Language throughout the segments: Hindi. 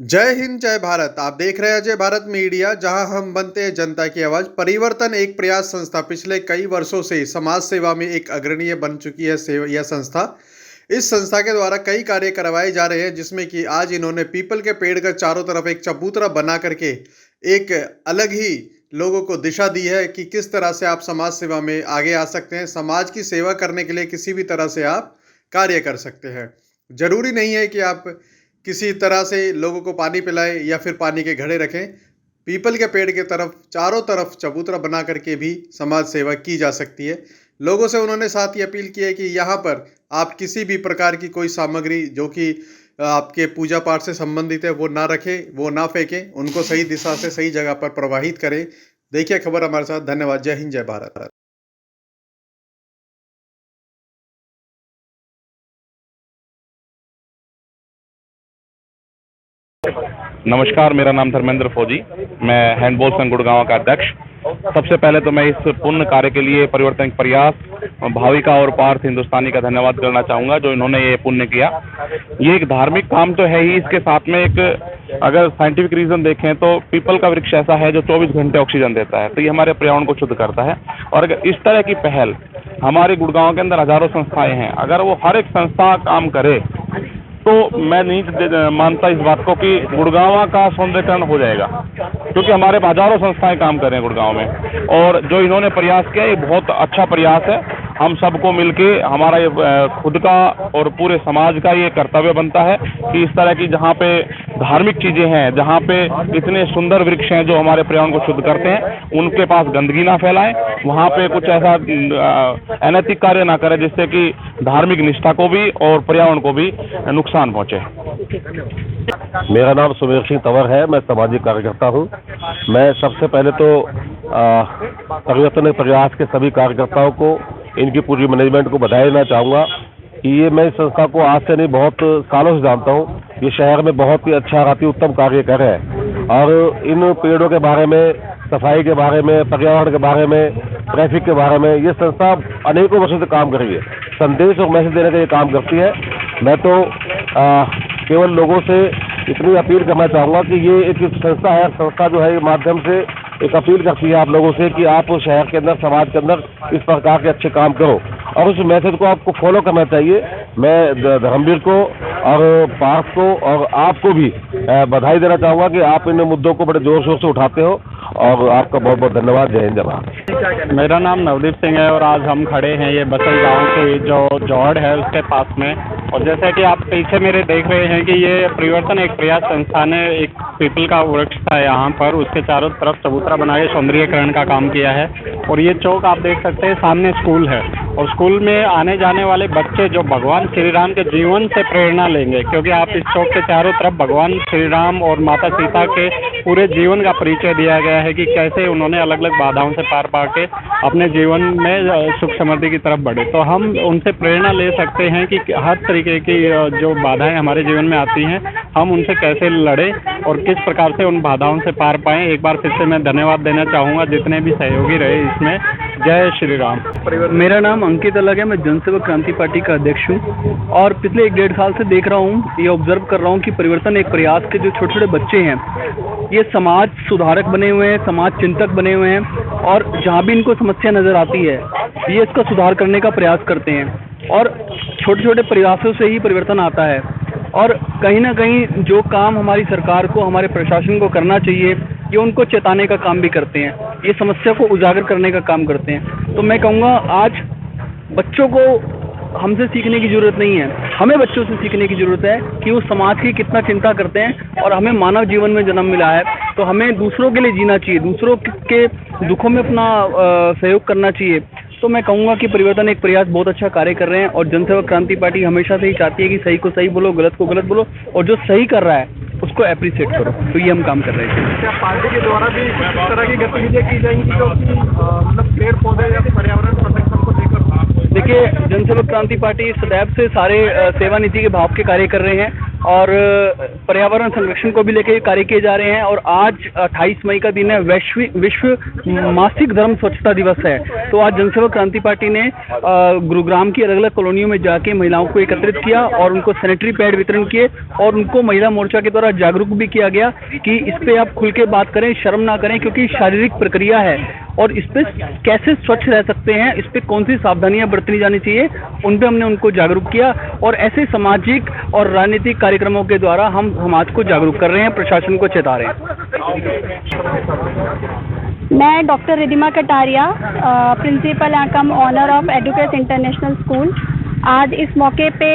जय हिंद जय भारत। आप देख रहे हैं अजय भारत मीडिया, जहां हम बनते हैं जनता की आवाज। परिवर्तन एक प्रयास संस्था पिछले कई वर्षों से समाज सेवा में एक अग्रणीय बन चुकी है। यह संस्था, इस संस्था के द्वारा कई कार्य करवाए जा रहे हैं, जिसमें कि आज इन्होंने पीपल के पेड़ का चारों तरफ एक चबूतरा बना करके एक अलग ही लोगों को दिशा दी है कि किस तरह से आप समाज सेवा में आगे आ सकते हैं। समाज की सेवा करने के लिए किसी भी तरह से आप कार्य कर सकते हैं। जरूरी नहीं है कि आप किसी तरह से लोगों को पानी पिलाएं या फिर पानी के घड़े रखें। पीपल के पेड़ के तरफ चारों तरफ चबूतरा बना करके भी समाज सेवा की जा सकती है। लोगों से उन्होंने साथ ही अपील की है कि यहाँ पर आप किसी भी प्रकार की कोई सामग्री जो कि आपके पूजा पाठ से संबंधित है वो ना रखें, वो ना फेंकें, उनको सही दिशा से सही जगह पर प्रवाहित करें। देखिए खबर हमारे साथ। धन्यवाद। जय हिंद जय भारत। नमस्कार, मेरा नाम धर्मेंद्र फौजी। मैं हैंडबॉल संघ गुड़गांव का अध्यक्ष। सबसे पहले तो मैं इस पुण्य कार्य के लिए परिवर्तन प्रयास भाविका और पार्थ हिंदुस्तानी का धन्यवाद करना चाहूँगा, जो इन्होंने ये पुण्य किया। ये एक धार्मिक काम तो है ही, इसके साथ में एक अगर साइंटिफिक रीज़न देखें तो पीपल का वृक्ष ऐसा है जो 24 घंटे ऑक्सीजन देता है, तो ये हमारे पर्यावरण को शुद्ध करता है। और अगर इस तरह की पहल हमारे गुड़गांव के अंदर हज़ारों संस्थाएँ हैं, अगर वो हर एक संस्था काम करे तो मैं नहीं मानता इस बात को कि गुड़गांव का सौंदर्यीकरण हो जाएगा, क्योंकि हमारे हजारों संस्थाएं काम कर रहे हैं गुड़गांव में। और जो इन्होंने प्रयास किया, ये बहुत अच्छा प्रयास है। हम सबको मिलके हमारा ये खुद का और पूरे समाज का ये कर्तव्य बनता है कि इस तरह की जहाँ पे धार्मिक चीज़ें हैं, जहाँ पे इतने सुंदर वृक्ष हैं जो हमारे पर्यावरण को शुद्ध करते हैं, उनके पास गंदगी ना फैलाएं, वहाँ पे कुछ ऐसा अनैतिक कार्य ना करें जिससे कि धार्मिक निष्ठा को भी और पर्यावरण को भी नुकसान पहुँचे। मेरा नाम सुमेर सिंह तंवर है। मैं सामाजिक कार्यकर्ता हूँ। मैं सबसे पहले तो परिवर्तन प्रयास के सभी कार्यकर्ताओं को, इनकी पूरी मैनेजमेंट को बधाई देना चाहूँगा कि ये मैं इस संस्था को आज से नहीं बहुत सालों से जानता हूँ। ये शहर में बहुत ही अच्छा अति उत्तम कार्य कर रहे हैं और इन पेड़ों के बारे में, सफाई के बारे में, पर्यावरण के बारे में, ट्रैफिक के बारे में ये संस्था अनेकों वर्षों से काम कर रही है। संदेश और मैसेज देने का ये काम करती है। मैं तो केवल लोगों से इतनी अपील करना चाहूँगा कि ये एक संस्था है, संस्था जो है माध्यम से एक अपील करती है आप लोगों से कि आप शहर के अंदर, समाज के अंदर इस प्रकार के अच्छे काम करो और उस मैसेज को आपको फॉलो करना चाहिए। मैं धर्मवीर को और पार्थ को और आपको भी बधाई देना चाहूँगा कि आप इन मुद्दों को बड़े जोर शोर से उठाते हो और आपका बहुत बहुत धन्यवाद। जय हिंद जय भारत। मेरा नाम नवदीप सिंह है और आज हम खड़े हैं ये बसल गांव के जो जौहड़ है उसके पास में। और जैसे कि आप पीछे मेरे देख रहे हैं कि ये परिवर्तन एक प्रयास संस्था ने एक पीपल का वृक्ष था यहाँ पर, उसके चारों तरफ चबूतरा बना के सौंदर्यीकरण का काम किया है। और ये चौक आप देख सकते हैं, सामने स्कूल है और स्कूल में आने जाने वाले बच्चे जो भगवान श्री राम के जीवन से प्रेरणा लेंगे, क्योंकि आप इस चौक के चारों तरफ भगवान श्री राम और माता सीता के पूरे जीवन का परिचय दिया गया है कि कैसे उन्होंने अलग अलग बाधाओं से पार पा के अपने जीवन में सुख समृद्धि की तरफ बढ़े। तो हम उनसे प्रेरणा ले सकते हैं कि हर तरीके की जो बाधाएं हमारे जीवन में आती हैं, हम उनसे कैसे लड़ें और किस प्रकार से उन बाधाओं से पार पाएं। एक बार फिर से मैं धन्यवाद देना चाहूँगा जितने भी सहयोगी रहे इसमें। जय श्री राम। मेरा नाम अंकित अलग है। मैं जनसेवक क्रांति पार्टी का अध्यक्ष हूँ और पिछले 1-1.5 साल से देख रहा हूँ, ये ऑब्जर्व कर रहा हूँ कि परिवर्तन एक प्रयास के जो छोटे छोटे बच्चे हैं, ये समाज सुधारक बने हुए हैं, समाज चिंतक बने हुए हैं और जहाँ भी इनको समस्या नज़र आती है ये इसका सुधार करने का प्रयास करते हैं और छोटे छोटे प्रयासों से ही परिवर्तन आता है। और कहीं ना कहीं जो काम हमारी सरकार को, हमारे प्रशासन को करना चाहिए, ये उनको चेताने का काम भी करते हैं, ये समस्या को उजागर करने का काम करते हैं। तो मैं कहूँगा आज बच्चों को हमसे सीखने की ज़रूरत नहीं है, हमें बच्चों से सीखने की ज़रूरत है कि वो समाज की कितना चिंता करते हैं। और हमें मानव जीवन में जन्म मिला है तो हमें दूसरों के लिए जीना चाहिए, दूसरों के दुखों में अपना सहयोग करना चाहिए। तो मैं कहूँगा कि परिवर्तन एक प्रयास बहुत अच्छा कार्य कर रहे हैं और जनसेवक क्रांति पार्टी हमेशा से ही चाहती है कि सही को सही बोलो, गलत को गलत बोलो और जो सही कर रहा है उसको अप्रिशिएट करो। तो ये हम काम कर रहे हैं। क्या पार्टी के द्वारा भी इस तरह की गतिविधियाँ की जाएंगी जो कि मतलब पेड़ पौधे या पर्यावरण प्रोटेक्शन को लेकर? देखिए, जनसेवक क्रांति पार्टी सदैव से सारे सेवा नीति के भाव के कार्य कर रहे हैं और पर्यावरण संरक्षण को भी लेकर ये कार्य किए जा रहे हैं। और आज 28 मई का दिन है, विश्व मासिक धर्म स्वच्छता दिवस है। तो आज जनसेवक क्रांति पार्टी ने गुरुग्राम की अलग अलग कॉलोनियों में जाके महिलाओं को एकत्रित किया और उनको सैनिटरी पैड वितरण किए और उनको महिला मोर्चा के द्वारा जागरूक भी किया गया कि इस पे आप खुल के बात करें, शर्म ना करें, क्योंकि शारीरिक प्रक्रिया है और इस पे कैसे स्वच्छ रह सकते हैं, इस पे कौन सी सावधानियां बरतनी जानी चाहिए, उन पे हमने उनको जागरूक किया। और ऐसे सामाजिक और राजनीतिक कार्यक्रमों के द्वारा हम समाज को जागरूक कर रहे हैं, प्रशासन को चेता रहे हैं। मैं doctor Ridima Kataria, principal cum owner of Educase international school. आज इस मौके पे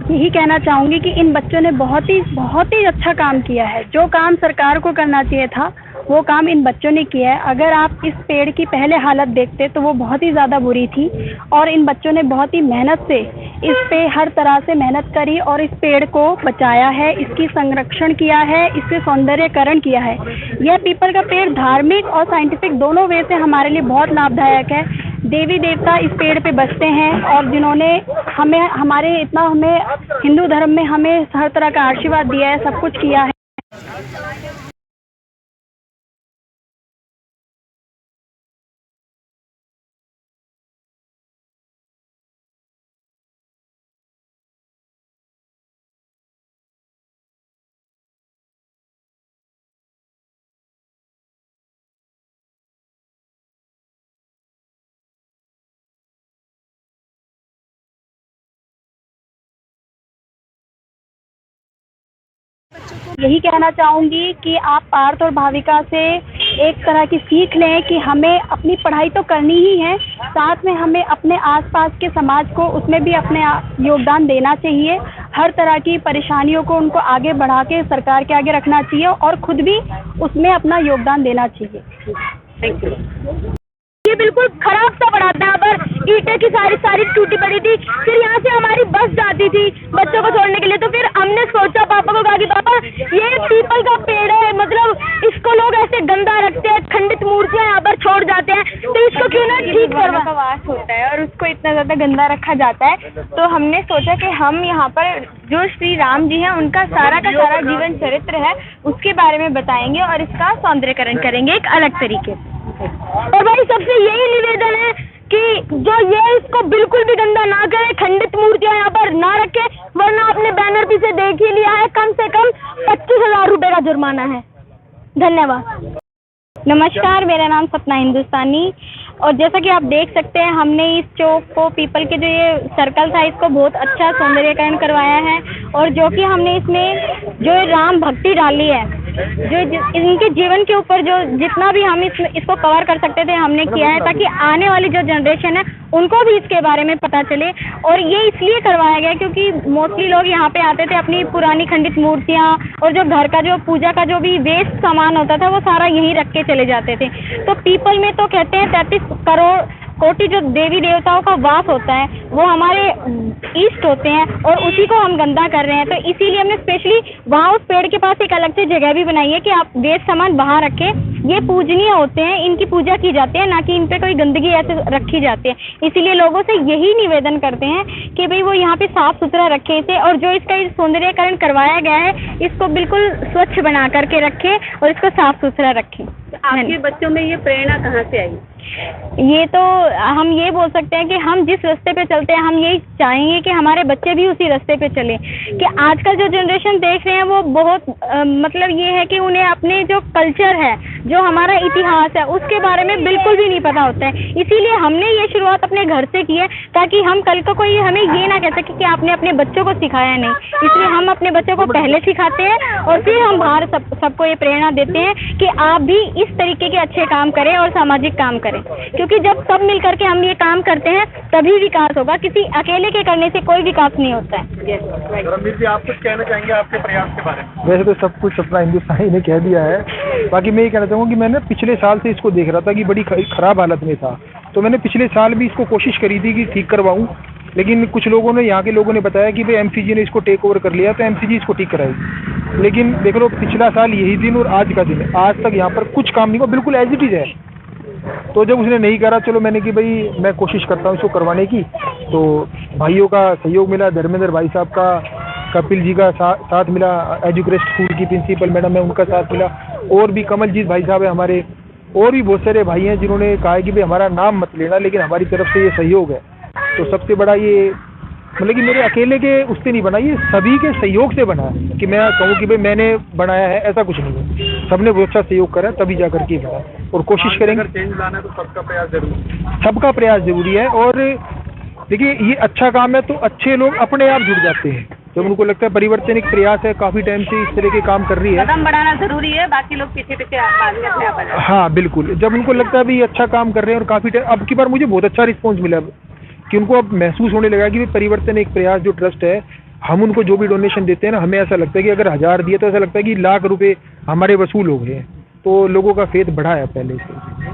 यही कहना चाहूँगी कि इन बच्चों ने बहुत ही अच्छा काम किया है। जो काम सरकार को करना चाहिए था वो काम इन बच्चों ने किया है। अगर आप इस पेड़ की पहले हालत देखते तो वो बहुत ही ज़्यादा बुरी थी और इन बच्चों ने बहुत ही मेहनत से इस पे हर तरह से मेहनत करी और इस पेड़ को बचाया है, इसकी संरक्षण किया है, इससे सौंदर्यकरण किया है। यह पीपल का पेड़ धार्मिक और साइंटिफिक दोनों वे से हमारे लिए बहुत लाभदायक है। देवी देवता इस पेड़ पे बसते हैं और जिन्होंने हमें हिंदू धर्म में हमें हर तरह का आशीर्वाद दिया है, सब कुछ किया है। यही कहना चाहूँगी कि आप पार्थ और भाविका से एक तरह की सीख लें कि हमें अपनी पढ़ाई तो करनी ही है, साथ में हमें अपने आसपास के समाज को उसमें भी अपने योगदान देना चाहिए। हर तरह की परेशानियों को उनको आगे बढ़ा के सरकार के आगे रखना चाहिए और खुद भी उसमें अपना योगदान देना चाहिए। Thank you. ये बिल्कुल खराब सा पड़ा था, यहाँ पर ईंटें की सारी टूटी पड़ी थी। फिर यहाँ से हमारी बस जाती थी बच्चों को छोड़ने के लिए, तो फिर हमने सोचा, पापा को कहा कि पापा ये पीपल का पेड़ है, मतलब इसको लोग ऐसे गंदा रखते हैं, खंडित मूर्तियाँ यहाँ पर छोड़ जाते हैं, तो इसको क्यों ना ठीक करवा का वास होता है और उसको इतना ज़्यादा गंदा रखा जाता है। तो हमने सोचा कि हम यहाँ पर जो श्री राम जी हैं उनका सारा का सारा जीवन चरित्र है उसके बारे में बताएंगे और इसका सौंदर्यकरण करेंगे एक अलग तरीके से। और भाई सबसे यही निवेदन है कि जो ये इसको बिल्कुल भी गंदा ना करे, खंडित मूर्तियां यहाँ पर ना रखे, वरना आपने बैनर भी से देख ही लिया है, कम से कम 25,000 रुपये का जुर्माना है। धन्यवाद। नमस्कार, मेरा नाम सपना हिंदुस्तानी और जैसा कि आप देख सकते हैं हमने इस चौक को पीपल के जो ये सर्कल था इसको बहुत अच्छा सौंदर्यकरण करवाया है और जो कि हमने इसमें जो राम भक्ति डाली है, जो इनके जीवन के ऊपर जो जितना भी हम इसको कवर कर सकते थे हमने किया है, ताकि आने वाली जो जनरेशन है उनको भी इसके बारे में पता चले। और ये इसलिए करवाया गया क्योंकि मोस्टली लोग यहाँ पे आते थे अपनी पुरानी खंडित मूर्तियाँ और जो घर का जो पूजा का जो भी वेस्ट सामान होता था वो सारा यहीं रख के चले जाते थे। तो पीपल में तो कहते हैं 33 करोड़ कोटि जो देवी देवताओं का वास होता है वो हमारे ईष्ट होते हैं और उसी को हम गंदा कर रहे हैं। तो इसीलिए हमने स्पेशली वहाँ उस पेड़ के पास एक अलग से जगह भी बनाई है कि आप वेस्ट सामान वहाँ रखें। ये पूजनीय होते हैं, इनकी पूजा की जाती है, ना कि इन पे कोई गंदगी ऐसे रखी जाती है। इसीलिए लोगों से यही निवेदन करते हैं कि भाई वो यहाँ पे साफ सुथरा रखें इसे और जो इसका सौंदर्यकरण करवाया गया है इसको बिल्कुल स्वच्छ बना करके रखें और इसको साफ सुथरा रखें। आपके बच्चों में ये प्रेरणा कहाँ से आई? ये तो हम ये बोल सकते हैं कि हम जिस रास्ते पे चलते हैं हम यही चाहेंगे कि हमारे बच्चे भी उसी रास्ते पे चलें। कि आजकल जो जनरेशन देख रहे हैं वो बहुत मतलब ये है कि उन्हें अपने जो कल्चर है, जो हमारा इतिहास है उसके बारे में बिल्कुल भी नहीं पता होता है। इसीलिए हमने ये शुरुआत अपने घर से की है ताकि हम कल को कोई हमें ये ना कह सके कि आपने अपने बच्चों को सिखाया नहीं। इसलिए हम अपने बच्चों को पहले सिखाते हैं और फिर हम बाहर सबको ये प्रेरणा देते हैं कि आप भी इस तरीके के अच्छे काम करें और सामाजिक काम करें, क्योंकि जब सब मिल करके हम ये काम करते हैं तभी विकास होगा। किसी अकेले के करने से कोई विकास नहीं होता है। रणवीर जी, आप कुछ कहना चाहेंगे आपके प्रयास के बारे में? वैसे तो सब कुछ अपना हिंदुस्तानी ने कह दिया है, बाकी मैं ये कहना चाहूँगा कि मैंने पिछले साल से इसको देख रहा था कि बड़ी खराब हालत में था, तो मैंने पिछले साल भी इसको कोशिश करी थी कि ठीक करवाऊँ, लेकिन कुछ लोगों ने, यहाँ के लोगों ने बताया कि भाई एमसीजी ने इसको टेक ओवर कर लिया, तो एमसीजी इसको ठीक कराएगी। लेकिन देख लो पिछला साल यही दिन और आज का दिन है, आज तक यहाँ पर कुछ काम नहीं हुआ, बिल्कुल एज इट इज़ है। तो जब उसने नहीं करा, चलो मैंने कि भाई मैं कोशिश करता हूँ इसको करवाने की, तो भाइयों का सहयोग मिला, धर्मेंद्र भाई साहब का कपिल जी का साथ मिला, एजुक्रेस्ट स्कूल की प्रिंसिपल मैडम है उनका साथ मिला, और भी कमलजीत भाई साहब है हमारे, और भी बहुत सारे भाई हैं जिन्होंने कहा है कि भाई हमारा नाम मत लेना, लेकिन हमारी तरफ से ये सहयोग है। तो सबसे बड़ा ये मतलब कि मेरे अकेले के उससे नहीं बना, ये सभी के सहयोग से बना है, कि मैं कहूँ कि भाई मैंने बनाया है ऐसा कुछ नहीं है। सबने बहुत अच्छा सहयोग करा तभी जा करके बना, और कोशिश करेंगे। चेंज लाना है तो सबका प्रयास जरूरी है। सबका प्रयास जरूरी है। और देखिए ये अच्छा काम है तो अच्छे लोग अपने आप जुड़ जाते हैं, जब उनको लगता है परिवर्तन एक प्रयास है, काफ़ी टाइम से इस तरह के काम कर रही है। कदम बढ़ाना जरूरी है, बाकी लोग पीछे पीछे बाद में अपने आप आ जाते हैं। हाँ बिल्कुल, जब उनको लगता है भाई अच्छा काम कर रहे हैं और काफ़ी टाइम, अब की बार मुझे बहुत अच्छा रिस्पॉन्स मिला कि उनको अब महसूस होने लगा कि भाई परिवर्तन एक प्रयास जो ट्रस्ट है, हम उनको जो भी डोनेशन देते हैं ना, हमें ऐसा लगता है कि अगर 1000 दिए तो ऐसा लगता है कि लाख रुपए हमारे वसूल हो गए हैं। तो लोगों का फेथ बढ़ा है पहले से।